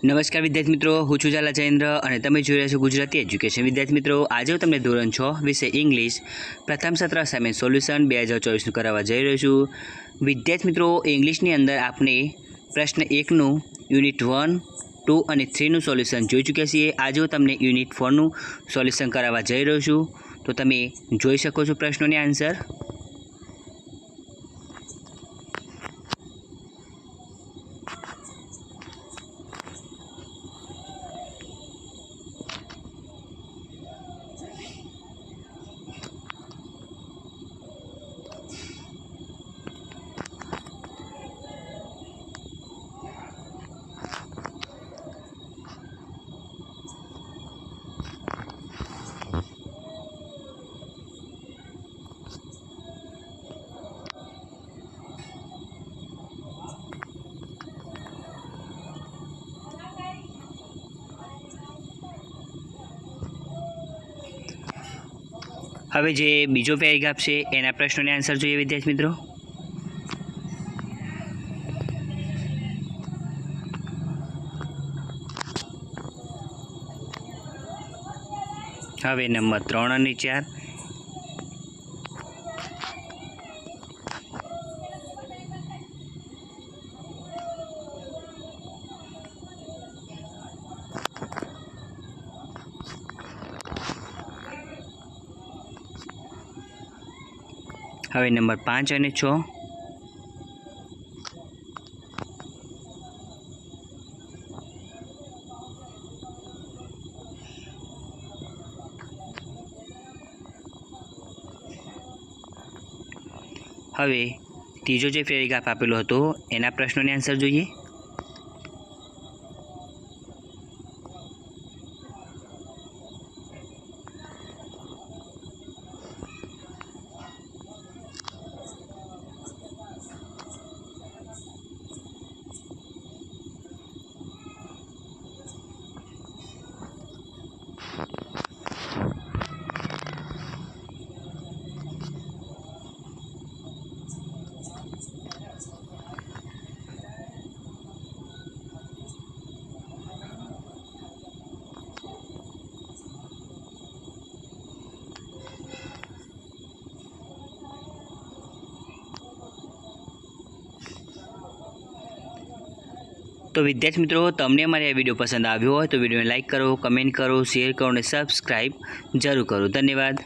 નમસ્કાર વિદ્યાર્થી મિત્રો, હું છું ઝાલા જયેન્દ્ર અને તમે જોઈ રહ્યા છો ગુજરાતી એજ્યુકેશન. વિદ્યાર્થી મિત્રો, આજે હું તમને ધોરણ 6 વિષય ઇંગ્લિશ પ્રથમ સત્ર અસાઇનમેન્ટ સોલ્યુશન 2024નું કરાવવા જઈ રહ્યો છું. વિદ્યાર્થી મિત્રો, ઇંગ્લિશની અંદર આપણે પ્રશ્ન 1નું યુનિટ 1, 2 અને 3નું સોલ્યુશન જોઈ ચૂક્યા છીએ. આજે હું તમને યુનિટ 4નું સોલ્યુશન કરાવવા જઈ રહ્યો છું. તો તમે જોઈ શકો છો પ્રશ્નોની આન્સર. હવે જે બીજો પેરેગ્રાફ છે એના પ્રશ્નોને આન્સર જોઈએ વિદ્યાર્થી મિત્રો. હવે નંબર 3 અને 4. હવે નંબર 5 અને 6. હવે ત્રીજો જે પેરેગ્રાફ આપેલો હતો એના પ્રશ્નોને આન્સર જોઈએ. તો વિદ્યાર્થી મિત્રો, તમને અમારી આ વિડીયો પસંદ આવ્યો હોય તો વિડીયોને લાઇક કરો, કમેન્ટ કરો, શેર કરો અને સબસ્ક્રાઈબ જરૂર કરો. ધન્યવાદ.